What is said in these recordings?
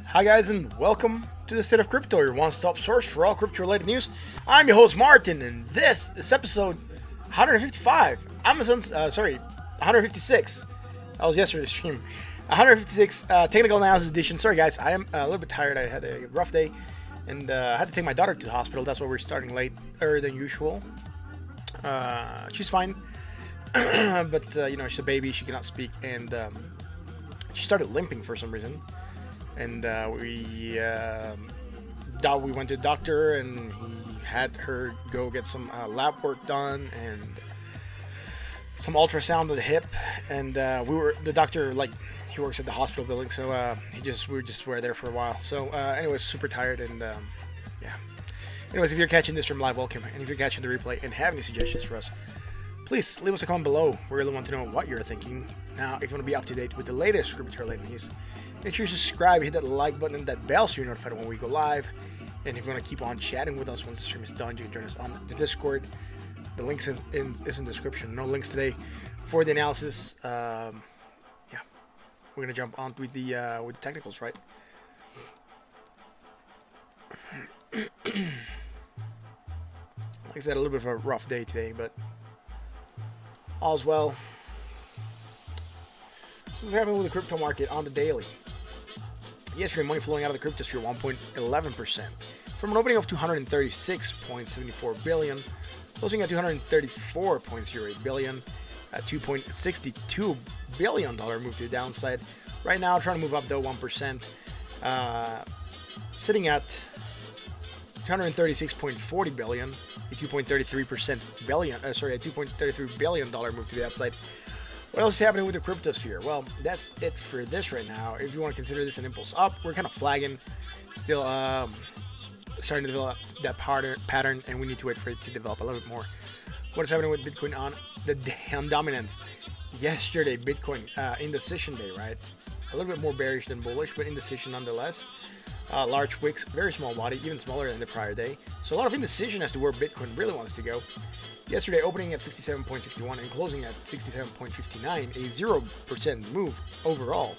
Hi guys, and welcome to the State of Crypto, your one-stop source for all crypto-related news. I'm your host Martin, and this is episode 155. 156. That was yesterday's stream. 156 technical analysis edition. Sorry guys, I am a little bit tired. I had a rough day, and I had to take my daughter to the hospital. That's why we're starting later than usual. She's fine, but she's a baby. She cannot speak, and she started limping for some reason. And we went to the doctor, and he had her go get some lab work done and some ultrasound of the hip. And the doctor, he works at the hospital building, so we were there for a while. So anyways, super tired, and yeah. Anyways, if you're catching this from live, welcome. And if you're catching the replay and have any suggestions for us, please leave us a comment below. We really want to know what you're thinking. Now, if you want to be up to date with the latest crypto-related news, make sure you subscribe, hit that like button, and that bell so you're notified when we go live. And if you want to keep on chatting with us once the stream is done, you can join us on the Discord. The link is in the description. No links today for the analysis. Yeah, we're gonna jump on with the technicals, right? Like I said, a little bit of a rough day today, but all's well. So what's happening with the crypto market on the daily? Yesterday, money flowing out of the cryptosphere 1.11%, from an opening of 236.74 billion, closing at 234.08 billion, a 2.62 billion dollar move to the downside. Right now, trying to move up though 1%, sitting at 236.40 billion, a 2.33 billion dollar move to the upside. What else is happening with the cryptosphere? Well, that's it for this right now. If you want to consider this an impulse up, we're kind of flagging, still starting to develop that pattern, and we need to wait for it to develop a little bit more. What is happening with Bitcoin on the day on dominance? Yesterday, Bitcoin indecision day, right? A little bit more bearish than bullish, but indecision nonetheless. Large wicks, very small body, even smaller than the prior day. So a lot of indecision as to where Bitcoin really wants to go. Yesterday, opening at 67.61 and closing at 67.59, a 0% move overall.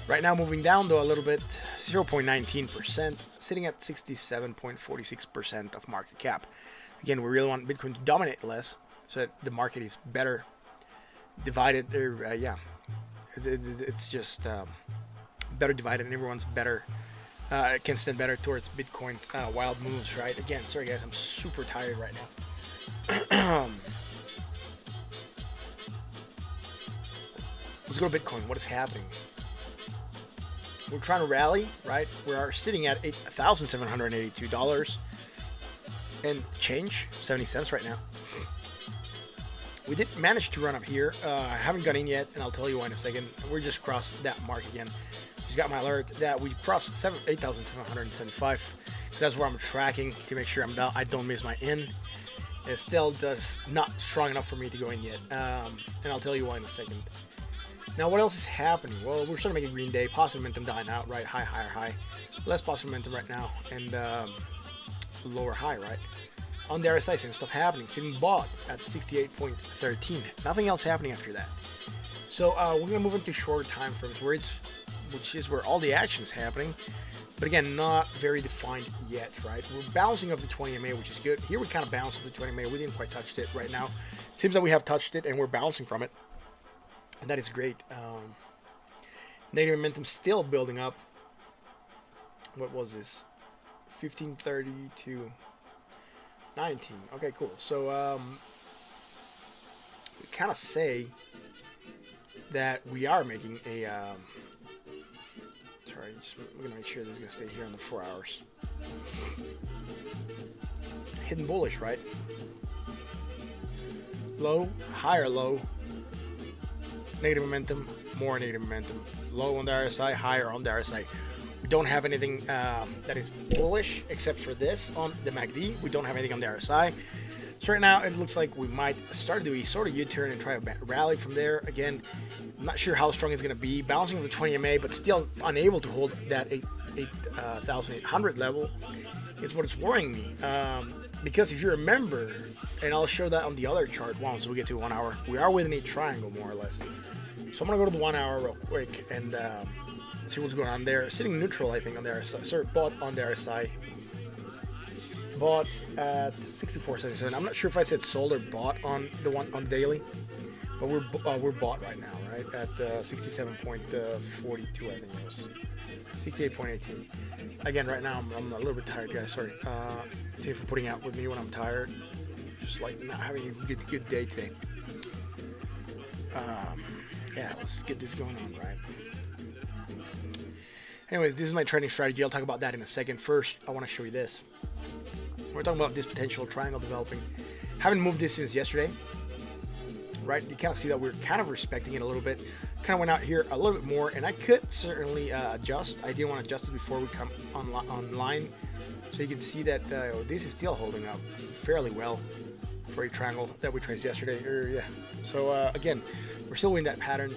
Right now, moving down though a little bit, 0.19%, sitting at 67.46% of market cap. Again, we really want Bitcoin to dominate less, so that the market is better divided. It's just better divided, and everyone's better. Can stand better towards Bitcoin's wild moves, right? Again, sorry guys, I'm super tired right now. Let's go to Bitcoin. What is happening? We're trying to rally, right? We are sitting at $1,782 and change, 70 cents right now. We did manage to run up here. I haven't got in yet, and I'll tell you why in a second. We just crossed that mark again. Just got my alert that we crossed 8,775, because that's where I'm tracking to make sure I don't miss my in. It still does not strong enough for me to go in yet, and I'll tell you why in a second. Now, what else is happening? Well, we're starting to make a green day. Positive momentum dying out, right? High, higher, high. Less positive momentum right now, and lower high, right? On the RSI, same stuff happening. Sitting bought at 68.13. Nothing else happening after that. So we're gonna move into shorter time frames, which is where all the action is happening. But again, not very defined yet, right? We're bouncing off the 20 MA, which is good. Here we kind of bounce off the 20 MA. We didn't quite touch it right now. Seems that we have touched it, and we're bouncing from it. And that is great. Negative momentum still building up. What was this? 1530 to 19. Okay, cool. So we kind of say that we are making a... Sorry, we're going to make sure this is going to stay here on the 4 hours. Hidden bullish, right? Low, higher low. Negative momentum, more negative momentum. Low on the RSI, higher on the RSI. We don't have anything that is bullish except for this on the MACD. We don't have anything on the RSI. So right now, it looks like we might start to do a sort of U-turn and try a rally from there. Again, I'm not sure how strong it's going to be. Bouncing with the 20 MA, but still unable to hold that 8,800 level is what is worrying me. Because if you remember, and I'll show that on the other chart once we get to 1 hour, we are within a triangle more or less. So I'm going to go to the 1 hour real quick and See what's going on there. Sitting neutral, I think, on the RSI. Sorry, bought on the RSI. Bought at 64.77. I'm not sure if I said sold or bought on the one on daily, but we're bought right now, right at 67.42. I think it was 68.18. Again, right now I'm a little bit tired, guys. Sorry. Thank you for putting out with me when I'm tired. Just like not having a good day today. Yeah, let's get this going on, right? Anyways, this is my trading strategy. I'll talk about that in a second. First, I want to show you this. We're talking about this potential triangle developing. Haven't moved this since yesterday, right? You kind of see that we're kind of respecting it a little bit. Kind of went out here a little bit more, and I could certainly adjust. I didn't want to adjust it before we come online, so you can see that this is still holding up fairly well for a triangle that we traced yesterday. Yeah. So again, we're still in that pattern.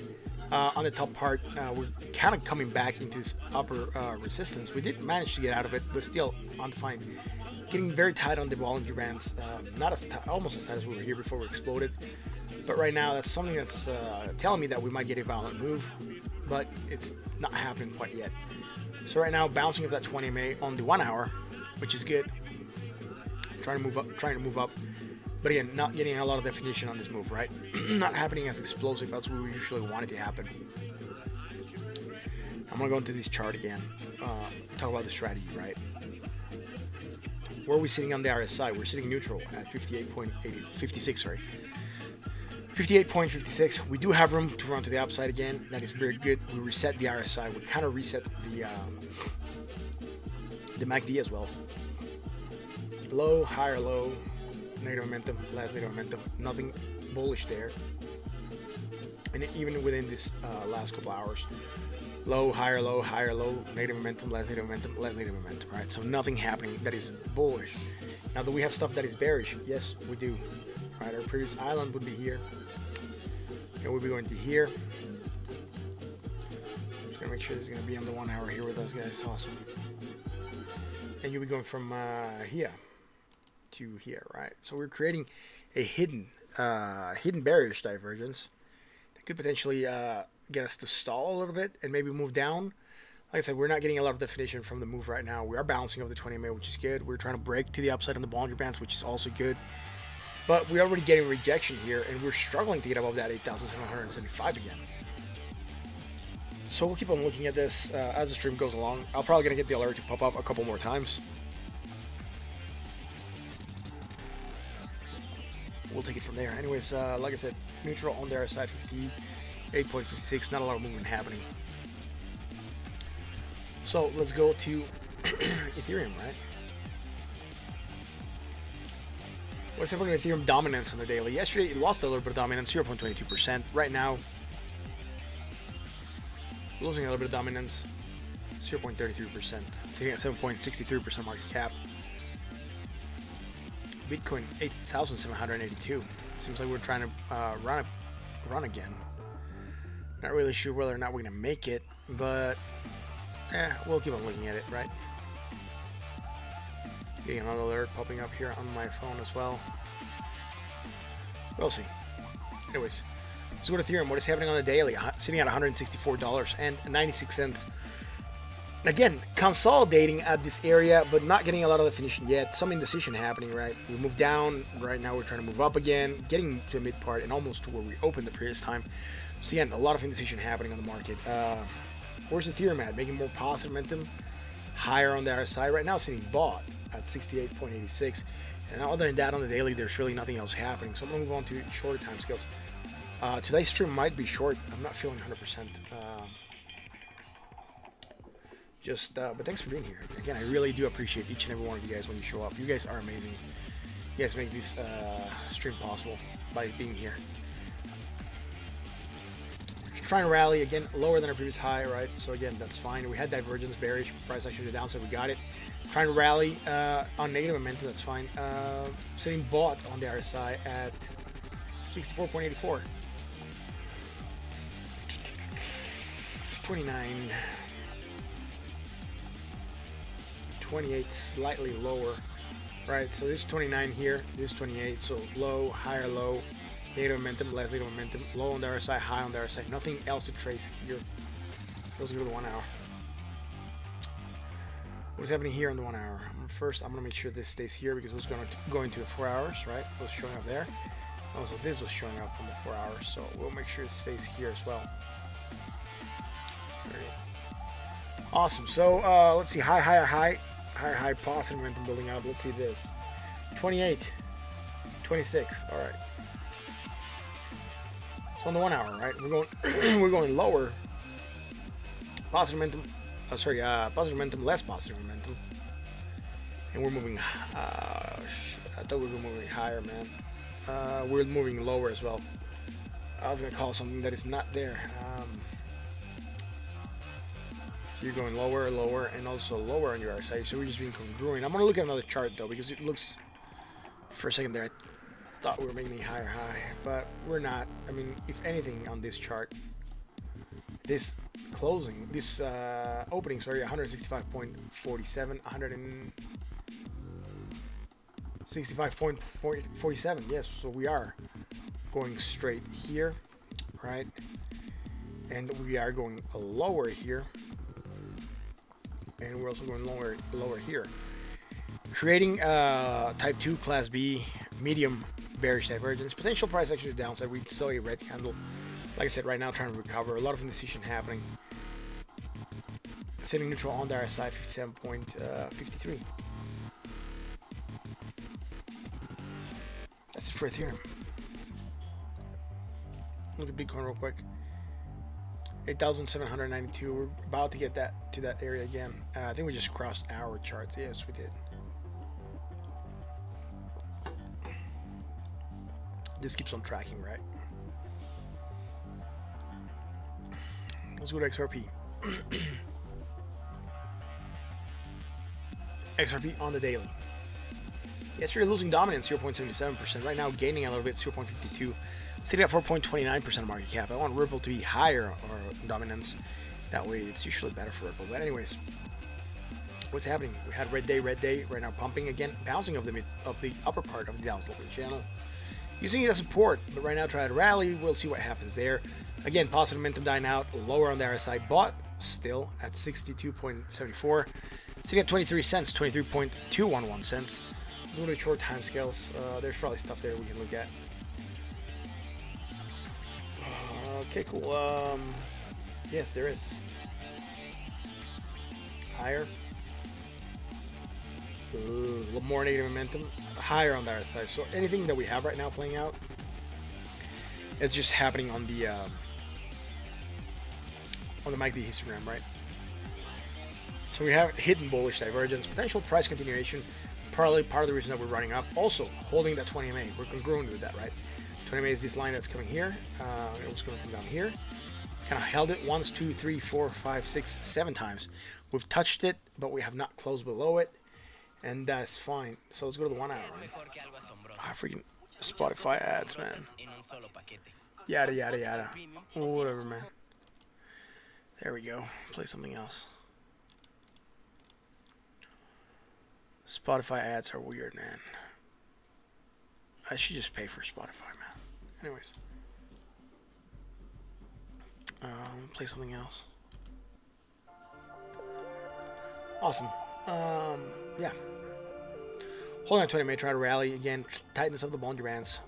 On the top part, we're kind of coming back into this upper resistance. We did manage to get out of it, but still undefined. Getting very tight on the Bollinger Bands. Not as tight, almost as tight as we were here before we exploded. But right now, that's something that's telling me that we might get a violent move, but it's not happening quite yet. So right now, bouncing of that 20 MA on the 1 hour, which is good. Trying to move up. But again, not getting a lot of definition on this move, right? Not happening as explosive as we usually want it to happen. I'm gonna go into this chart again. Talk about the strategy, right? Where are we sitting on the RSI? We're sitting neutral at 58.56. Sorry, 58.56. We do have room to run to the upside again. That is very good. We reset the RSI. We kind of reset the MACD as well. Low, higher low. Negative momentum, last negative momentum, nothing bullish there. And even within this last couple hours, low, higher low, negative momentum, last negative momentum, last negative momentum, right? So nothing happening that is bullish. Now, do we have stuff that is bearish? Yes, we do. Right, our previous island would be here. And we'll be going to here. Just gonna make sure this is gonna be on the 1 hour here with us, guys. Awesome. And you'll be going from here to here, right? So we're creating a hidden bearish divergence that could potentially get us to stall a little bit and maybe move down. Like I said, we're not getting a lot of definition from the move right now. We are bouncing over the 20 MA, which is good. We're trying to break to the upside on the Bollinger Bands, which is also good. But we're already getting rejection here, and we're struggling to get above that 8,775 again. So we'll keep on looking at this as the stream goes along. I'm probably gonna get the alert to pop up a couple more times. We'll take it from there. Anyways, like I said, neutral on the RSI, 58.56. Not a lot of movement happening. So let's go to Ethereum, right? Let's have a look at Ethereum dominance on the daily. Yesterday it lost a little bit of dominance, 0.22%. Right now, losing a little bit of dominance, 0.33%. Sitting at 7.63% market cap. Bitcoin 8,782. Seems like we're trying to run again. Not really sure whether or not we're gonna make it, but we'll keep on looking at it, right? Getting another alert popping up here on my phone as well. We'll see. Anyways, let's go to Ethereum. What is happening on the daily? Sitting at $164.96. Again, consolidating at this area, but not getting a lot of definition yet. Some indecision happening, right? We moved down. Right now, we're trying to move up again, getting to the mid part and almost to where we opened the previous time. So again, a lot of indecision happening on the market. Where's Ethereum at? Making more positive momentum. Higher on the RSI. Right now, sitting bought at 68.86. And other than that, on the daily, there's really nothing else happening. So I'm going to move on to shorter time scales. Today's stream might be short. I'm not feeling 100%. But thanks for being here. Again, I really do appreciate each and every one of you guys when you show up. You guys are amazing. You guys make this stream possible by being here. Just trying to rally again, lower than our previous high, right? So again, that's fine. We had divergence, bearish, price action to the downside. We got it. Trying to rally on negative momentum. That's fine. Sitting bought on the RSI at 64.84. 29. 28, slightly lower, right? So this is 29 here, this is 28, so low, higher low, negative momentum, less negative momentum, low on the RSI, high on the RSI, nothing else to trace here. let's go to the 1 hour. What's happening here in the 1 hour? First, I'm gonna make sure this stays here because it's going to go into the 4 hours, right? It was showing up there. Also, this was showing up on the 4 hours, so we'll make sure it stays here as well. Awesome. So let's see. Higher, positive momentum building up. Let's see this. 28, 26. All right. So on the 1 hour, right? We're going lower. Positive momentum. Positive momentum, less positive momentum. And we're moving. I thought we were moving higher, man. We're moving lower as well. I was gonna call something that is not there. You're going lower, and also lower on your RSI. So we're just being congruent. I'm gonna look at another chart though because it looks. For a second there, I thought we were making a higher high, but we're not. I mean, if anything, on this chart, this closing, this opening, sorry, 165.47, 165.47. Yes, so we are going straight here, right? And we are going lower here, and we're also going lower here, creating type 2 class B medium bearish divergence. Potential price action to the downside. We saw a red candle. Like I said, right now trying to recover. A lot of indecision happening. Sitting neutral on the RSI, 57.53. That's it for Ethereum. Look at Bitcoin real quick. 8,792. We're about to get that to that area again. I think we just crossed our charts. Yes, we did. This keeps on tracking, right? Let's go to XRP. XRP on the daily. Yesterday losing dominance 0.77%. Right now gaining a little bit 0.52. Sitting at 4.29% of market cap. I want Ripple to be higher or dominance. That way it's usually better for Ripple. But anyways, what's happening? We had red day. Right now pumping again, bouncing of the upper part of the downsloping channel. Using it as support, but right now try to rally. We'll see what happens there. Again, positive momentum dying out, lower on the RSI, but still at 62.74. Sitting at 23 cents, 23.211 cents. Let's go to short time scales. There's probably stuff there we can look at. Okay, cool. Yes, there is. Higher. Ooh, a little more negative momentum. Higher on the RSI. So anything that we have right now playing out, it's just happening on the MACD histogram, right? So we have hidden bullish divergence, potential price continuation, probably part of the reason that we're running up. Also holding that 20 MA, we're congruent with that, right? 20 MA is this line that's coming here. It was coming from down here. Kind of held it once, 2, 3, 4, 5, 6, 7 times. We've touched it, but we have not closed below it, and that's fine. So let's go to the 1 hour. Freaking Spotify ads, man. Yada yada yada. Whatever, man. There we go. Play something else. Spotify ads are weird, man. I should just pay for Spotify, man. Anyways. Play something else. Awesome. Yeah. Holding on 20 may try to rally again. Tightness of the Bollinger Bands.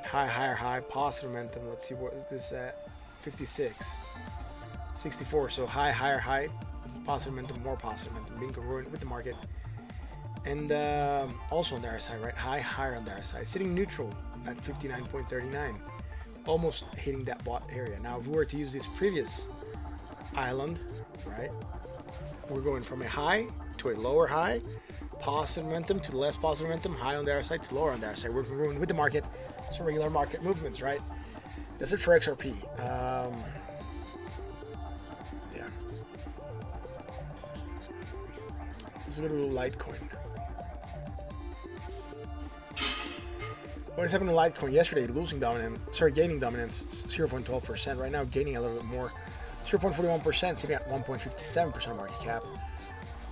Higher, positive momentum. Let's see what is this at. 56. 64. So higher, positive momentum, more positive momentum. Being congruent with the market. And also on the RSI, right? Higher on the RSI. Sitting neutral at 59.39. Almost hitting that bot area. Now, if we were to use this previous island, right? We're going from a high to a lower high. Positive momentum to less positive momentum. High on the RSI to lower on the RSI. We're congruent with the market. So regular market movements, right? That's it for XRP. Yeah. Let's go to Litecoin. What is happening to Litecoin? Yesterday, gaining dominance, 0.12%. Right now, gaining a little bit more, 0.41%, sitting at 1.57% of market cap.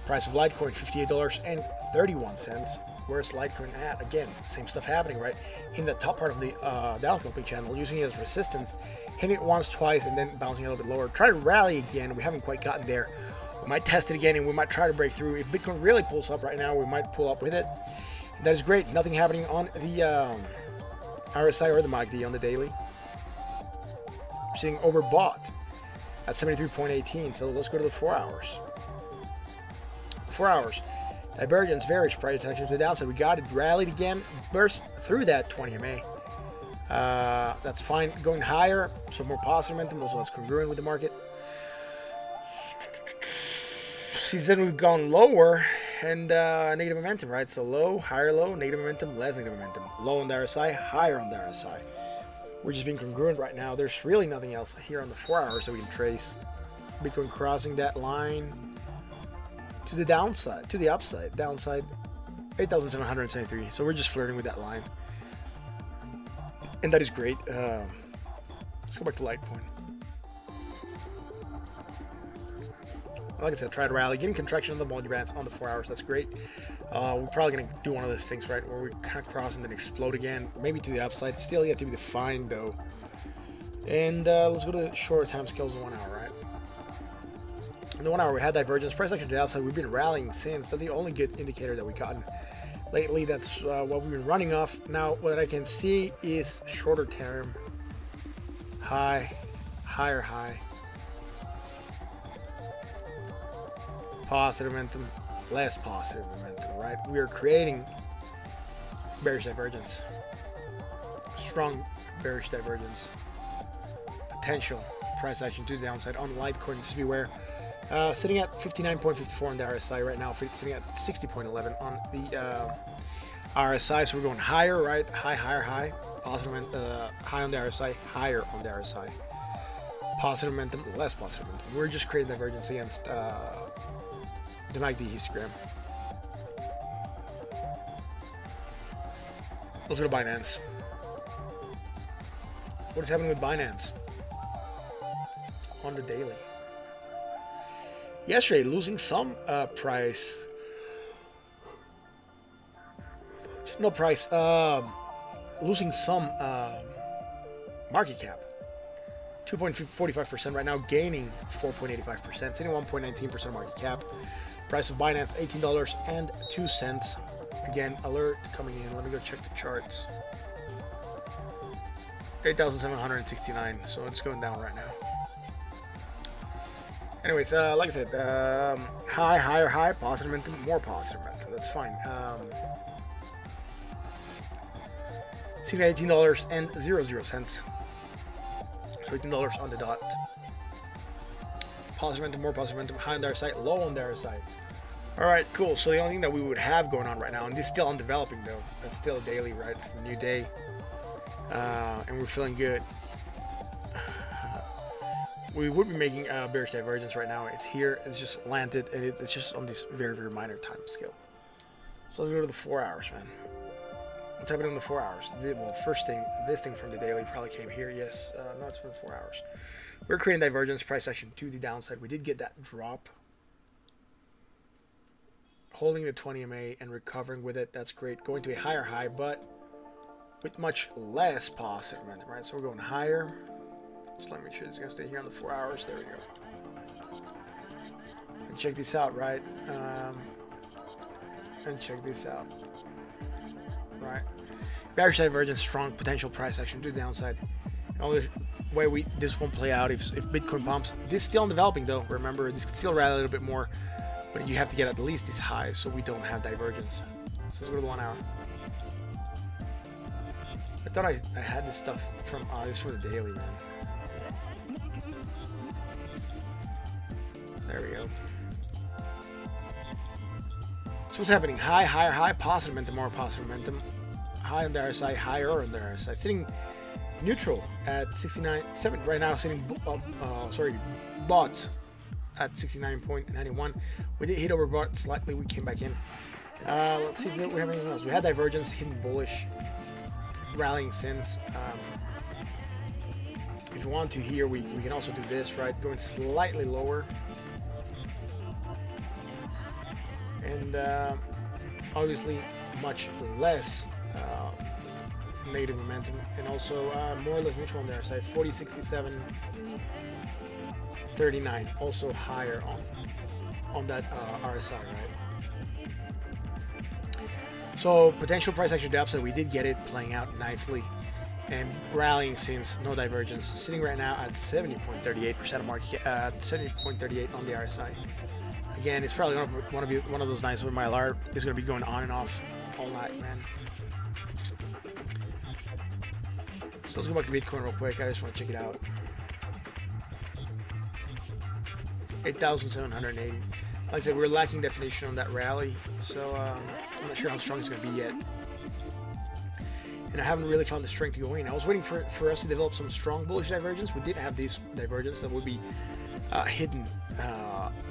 Price of Litecoin, $58.31. Where's Litecoin at? Again, same stuff happening, right? In the top part of the downsloping channel, using it as resistance, hitting it once, twice, and then bouncing a little bit lower. Try to rally again. We haven't quite gotten there. We might test it again, and we might try to break through. If Bitcoin really pulls up right now, we might pull up with it. That is great. Nothing happening on the RSI or the MACD on the daily. We're seeing overbought at 73.18. So let's go to the 4 hours. 4 hours. Divergence, bearish price action to the downside. We got it, rallied again, burst through that 20 MA. That's fine. Going higher, so more positive momentum. Also, that's congruent with the market. See, then we've gone lower and negative momentum, right? So low, higher low, negative momentum, less negative momentum. Low on the RSI, higher on the RSI. We're just being congruent right now. There's really nothing else here on the 4 hours that we can trace. Bitcoin crossing that line to the downside, to the upside. Downside, 8,773. So we're just flirting with that line. And that is great. Let's go back to Litecoin. Like I said, try to rally, getting contraction on the Bollinger Bands on the 4 hours. That's great. We're probably going to do one of those things, right, where we kind of cross and then explode again, maybe to the upside. Still yet to be defined, though. And let's go to the shorter time scales in 1 hour, right? In the 1 hour, we had divergence. Price action to the upside. We've been rallying since. That's the only good indicator that we've gotten lately. That's what we've been running off. Now, what I can see is shorter term, high, higher high. Positive momentum, less positive momentum, right? We are creating bearish divergence, strong bearish divergence, potential price action to the downside on Litecoin. Just beware. Sitting at 59.54 on the RSI right now, sitting at 60.11 on the RSI. So we're going higher, right? High, higher, high. Positive, high on the RSI, higher on the RSI. Positive momentum, less positive momentum. We're just creating divergence against the MACD histogram. Let's go to Binance. What is happening with Binance on the daily? Yesterday, losing some price. No price. Losing some market cap. 2.45% right now, gaining 4.85%, sitting 1.19% market cap. Price of Binance, $18.02. Again, alert coming in. Let me go check the charts. 8,769. So it's going down right now. Anyways, like I said, high, higher, high, positive momentum, more positive momentum. That's fine. Sitting at $18.00. So $18 on the dot. Positive momentum, more positive momentum, high on their side, low on their side. Alright, cool. So the only thing that we would have going on right now, and this is still on developing though, that's still a daily, right? It's a new day. And we're feeling good. We would be making a bearish divergence right now. It's here, it's just landed, and it's just on this very, very minor time scale. So let's go to the 4 hours, man. What's happening in the 4 hours? Well, first thing, this thing from the daily probably came here. Yes, no, it's from 4 hours. We're creating divergence, price action to the downside. We did get that drop. Holding the 20 MA and recovering with it. That's great. Going to a higher high, but with much less positive momentum, right? So we're going higher. Just let me make sure it's going to stay here on the 4 hours. There we go. And check this out, right? And check this out. Right, bearish divergence, strong potential price action to the downside. The only way this won't play out if Bitcoin pumps. This is still developing though. Remember, this could still rally a little bit more, but you have to get at least this high so we don't have divergence. So let's go to the 1 hour. I thought I had this stuff from this from the daily, man. There we go. So what's happening? High, higher, high, positive momentum, more positive momentum. High on the RSI, higher on the RSI. Sitting neutral at 69.7 right now. Sitting bought at 69.91. We did hit over bought slightly. We came back in. Let's see if we have anything else. We had divergence, hidden bullish, rallying since. If you want to here, we can also do this, right? Going slightly lower. And obviously much less negative momentum, and also more or less neutral on their side. 40, 67, 39, also higher on that RSI, right? So potential price action to upside, we did get it playing out nicely and rallying since, no divergence. Sitting right now at 70.38% of market, 70.38 on the RSI. Again, it's probably one of those nights where my alarm is going to be going on and off all night, man. So let's go back to Bitcoin real quick. I just want to check it out. 8,780. Like I said, we're lacking definition on that rally, so I'm not sure how strong it's going to be yet. And I haven't really found the strength to go in. I was waiting for us to develop some strong bullish divergence. We did have these divergence that would be hidden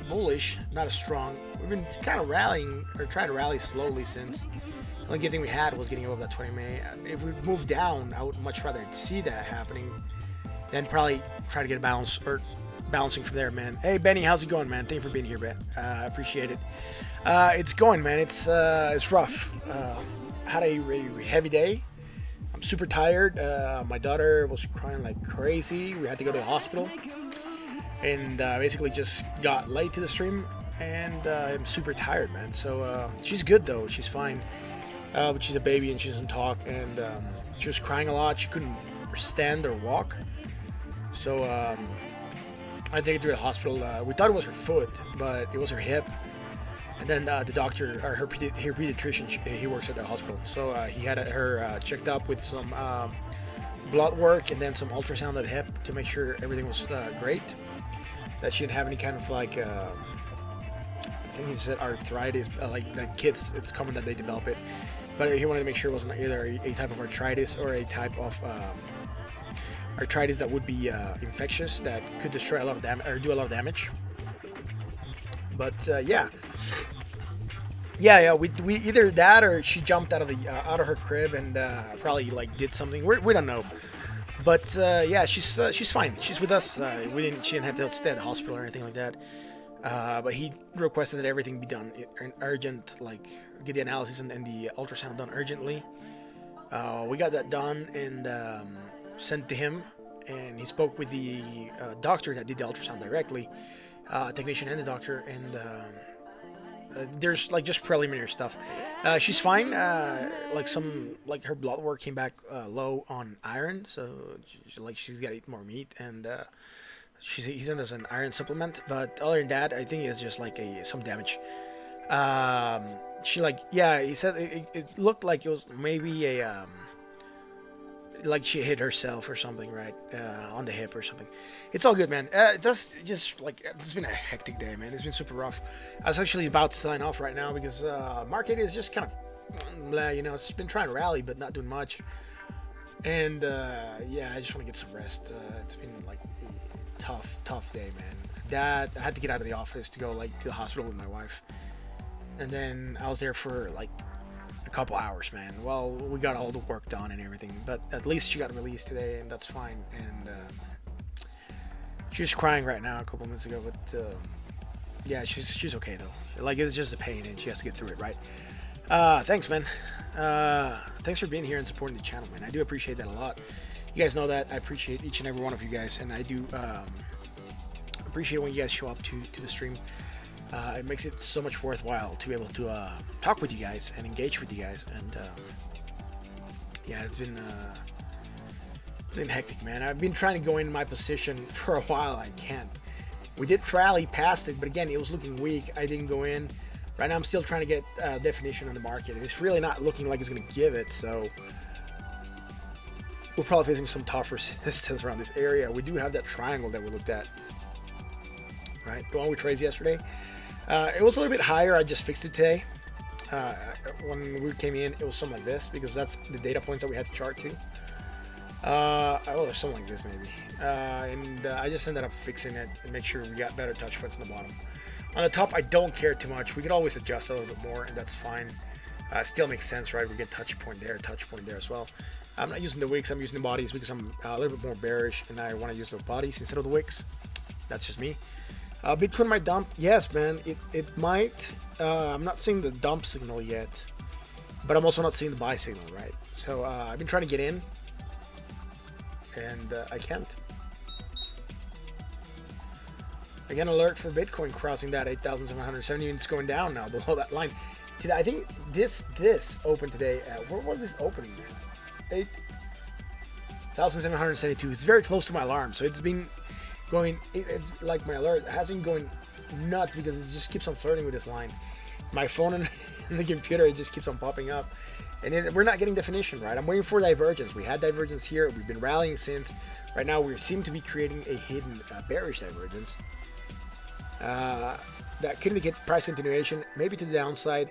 bullish, not as strong. We've been kind of rallying, or trying to rally slowly since. The only good thing we had was getting above that 20 MA. If we moved down, I would much rather see that happening than probably try to get a balance, or bouncing from there, man. Hey Benny, how's it going, man? Thank you for being here, Ben. I appreciate it. It's going, man. It's rough. Had a heavy day. I'm super tired. My daughter was crying like crazy. We had to go to the hospital, and basically just got late to the stream, and I'm super tired, man. So she's good though. She's fine, but she's a baby and she doesn't talk, and she was crying a lot. She couldn't stand or walk. So I take her to the hospital. We thought it was her foot, but it was her hip. And then the doctor, or her pediatrician, he works at the hospital, so he had her checked up with some blood work and then some ultrasound of the hip to make sure everything was great. That she didn't have any kind of like, I think he said arthritis, like kids, it's common that they develop it. But he wanted to make sure it wasn't either a type of arthritis or a type of arthritis that would be infectious, that could destroy a lot of damage or do a lot of damage. But yeah, we either that or she jumped out of her crib and probably like did something. We don't know. But yeah, she's fine. She's with us. She didn't have to stay at the hospital or anything like that. But he requested that everything be done urgent, like get the analysis and the ultrasound done urgently. We got that done and sent to him, and he spoke with the doctor that did the ultrasound directly, technician and the doctor, and there's like just preliminary stuff. She's fine. Like her blood work came back low on iron, so she's got to eat more meat, and he sent us an iron supplement. But other than that, I think it's just like some damage. He said it looked like it was maybe a like she hit herself or something, right, on the hip or something. It's all good, man. It's been a hectic day, man. It's been super rough. I was actually about to sign off right now because market is just kind of, it's been trying to rally but not doing much. And yeah, I just want to get some rest. It's been like a tough day, man. I had to get out of the office to go like to the hospital with my wife, and then I was there for like a couple hours, man. Well, we got all the work done and everything, but at least she got released today, and that's fine. And she's crying right now a couple minutes ago, but yeah, she's okay though. Like, it's just a pain and she has to get through it, right? Thanks, man. Thanks for being here and supporting the channel, man. I do appreciate that a lot. You guys know that I appreciate each and every one of you guys, and I do appreciate when you guys show up to the stream. It makes it so much worthwhile to be able to talk with you guys and engage with you guys. And yeah, it's been hectic, man. I've been trying to go in my position for a while. I can't. We did rally past it, but again, it was looking weak. I didn't go in. Right now, I'm still trying to get definition on the market, and it's really not looking like it's going to give it. So we're probably facing some tough resistance around this area. We do have that triangle that we looked at, right? The one we traced yesterday. It was a little bit higher. I just fixed it today. When we came in, it was something like this because that's the data points that we had to chart to. There's something like this maybe. And I just ended up fixing it and make sure we got better touch points on the bottom. On the top, I don't care too much. We could always adjust a little bit more, and that's fine. Still makes sense, right? We get touch point there as well. I'm not using the wicks. I'm using the bodies because I'm a little bit more bearish, and I want to use the bodies instead of the wicks. That's just me. Bitcoin might dump. Yes, man, it might. I'm not seeing the dump signal yet. but I'm also not seeing the buy signal, right? So I've been trying to get in, and I can't. Again, alert for Bitcoin crossing that 8,770. It's going down now below that line. Today, I think this opened today at, where was this opening, man? 8,772. It's very close to my alarm, so it's been going. It's like my alert has been going nuts because it just keeps on flirting with this line. My phone and the computer, it just keeps on popping up, and we're not getting definition, right? I'm waiting for divergence. We had divergence here. We've been rallying since. Right now, we seem to be creating a hidden bearish divergence. That could indicate price continuation, maybe to the downside.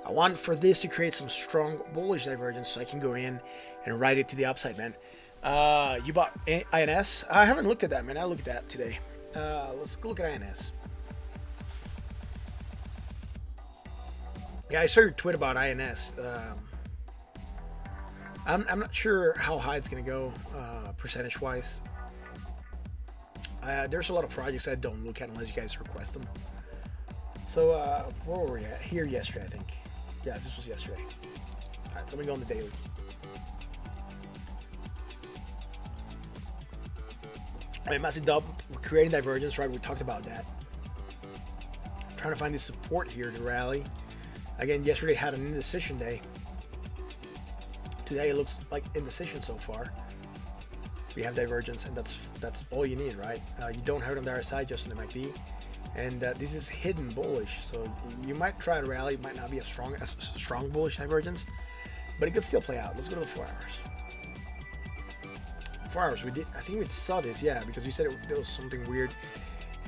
I want for this to create some strong bullish divergence so I can go in and ride it to the upside, man. You bought INS? I haven't looked at that, man. I looked at that today. Let's go look at INS. Yeah, I saw your tweet about INS. I'm not sure how high it's going to go percentage-wise. There's a lot of projects I don't look at unless you guys request them. So, where were we at? Here yesterday, I think. Yeah, this was yesterday. Alright, so I'm going to go on the daily. I mean, massive dub, we're creating divergence, right? We talked about that. I'm trying to find this support here to rally. Again, yesterday had an indecision day. Today it looks like indecision so far. We have divergence, and that's all you need, right? You don't have it on the other side, just on the MACD. And this is hidden bullish, so you might try to rally. It might not be as strong bullish divergence, but it could still play out. Let's go to the 4 hours. 4 hours, we did. I think we saw this, yeah, because you said there was something weird.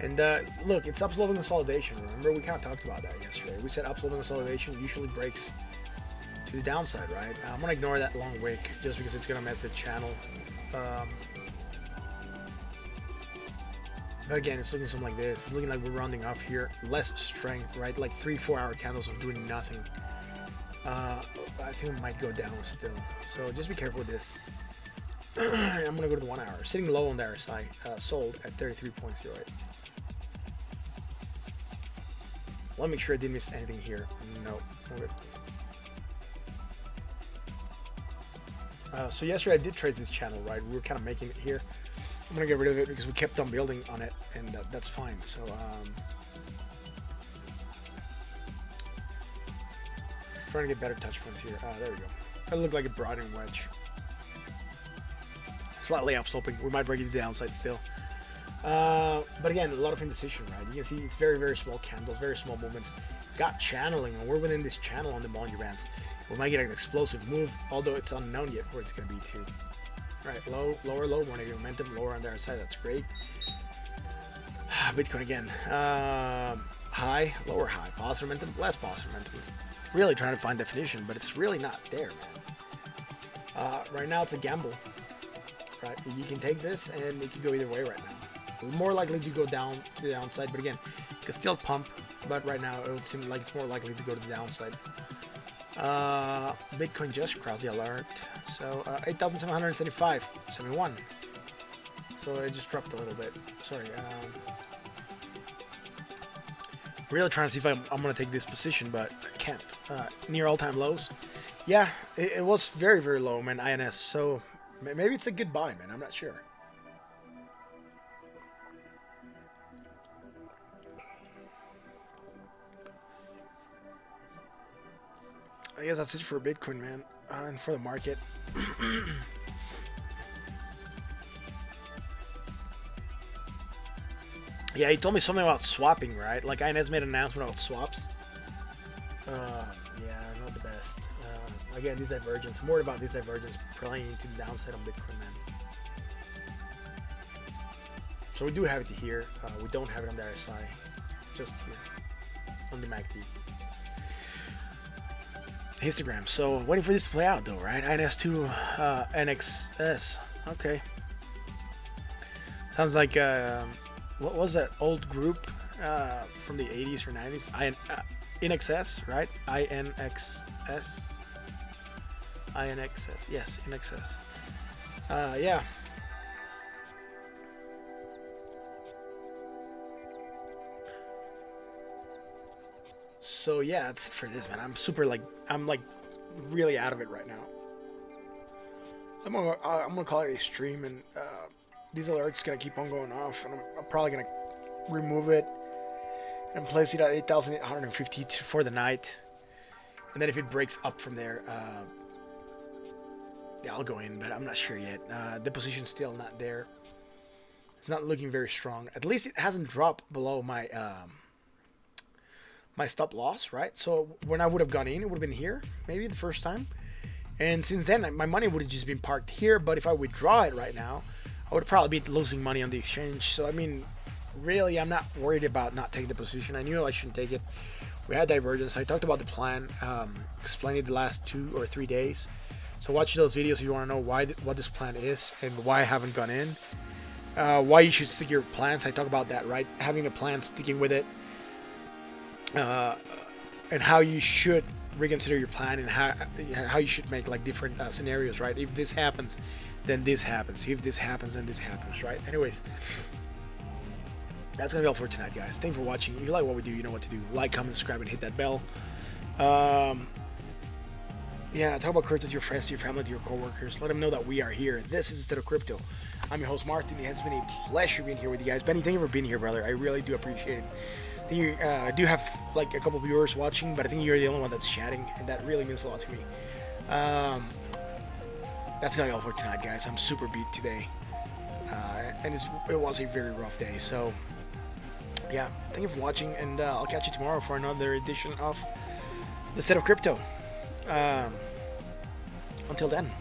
And look, it's upsloping consolidation. Remember, we kind of talked about that yesterday. We said upsloping consolidation usually breaks to the downside, right? I'm gonna ignore that long wick just because it's gonna mess the channel. But again, it's looking something like this. It's looking like we're rounding off here. Less strength, right? Like 3-4 hour candles of doing nothing. I think it might go down still. So just be careful with this. I'm gonna go to the 1 hour. Sitting low on the RSI. Sold at 33.08. Let me make sure I didn't miss anything here. No. So yesterday I did trade this channel, right? We were kind of making it here. I'm gonna get rid of it because we kept on building on it, and that's fine. So trying to get better touch points here. There we go. That looked like a broadening wedge. Slightly upsloping. We might break it to the downside still. But again, a lot of indecision, right? You can see it's very, very small candles, very small movements. Got channeling, and we're within this channel on the Bollinger Bands. We might get an explosive move, although it's unknown yet where it's going to be too. Right, low, lower, low, more negative momentum, lower on the other side. That's great. Bitcoin again. High, lower high, positive momentum, less positive momentum. Really trying to find definition, but it's really not there, man. Right now it's a gamble. Right, you can take this, and it could go either way right now. We're more likely to go down to the downside, but again, it could still pump. But right now, it would seem like it's more likely to go to the downside. Bitcoin just crossed the alert, so 8,775, 71. So it just dropped a little bit. Sorry. Really trying to see if I'm going to take this position, but I can't. Near all-time lows. Yeah, it was very, very low, man. INS. So maybe it's a good buy, man. I'm not sure. I guess that's it for Bitcoin, man, and for the market. Yeah, he told me something about swapping, right? Like, INS made an announcement about swaps. Yeah, not the best. Again, this divergence, more about this divergence playing to the downside on Bitcoin, man. So we do have it here. We don't have it on the RSI, just here on the MACD. Histogram. So waiting for this to play out though, right? INS2 NXS. Okay. Sounds like what was that old group from the 80s or 90s? INXS, right? INXS. INXS. Yes, INXS. Yeah. So yeah, that's it for this, man. I'm super like really out of it right now. I'm gonna call it a stream, and these alerts gonna keep on going off, and I'm probably gonna remove it and place it at 8,850 for the night. And then if it breaks up from there, yeah, I'll go in, but I'm not sure yet. The position's still not there. It's not looking very strong. At least it hasn't dropped below my my stop loss, right? So when I would have gone in, it would have been here, maybe the first time. And since then, my money would have just been parked here. But if I withdraw it right now, I would probably be losing money on the exchange. So I mean, really, I'm not worried about not taking the position. I knew I shouldn't take it. We had divergence. I talked about the plan, explained it the last 2 or 3 days. So watch those videos if you want to know what this plan is and why I haven't gone in. Why you should stick your plans. I talk about that, right? Having a plan, sticking with it, and how you should reconsider your plan, and how you should make like different scenarios, right? If this happens, then this happens. If this happens, then this happens, right? Anyways, that's gonna be all for tonight, guys. Thanks for watching. If you like what we do, you know what to do. Like, comment, subscribe, and hit that bell. Yeah, talk about crypto to your friends, to your family, to your coworkers. Let them know that we are here. This is Instead of Crypto. I'm your host, Martin. It has been a pleasure being here with you guys. Benny, thank you for being here, brother. I really do appreciate it. I think you do have like a couple of viewers watching, but I think you're the only one that's chatting, and that really means a lot to me. That's gonna be all for tonight, guys. I'm super beat today, and it was a very rough day. So, yeah, thank you for watching, and I'll catch you tomorrow for another edition of Instead of Crypto. Until then.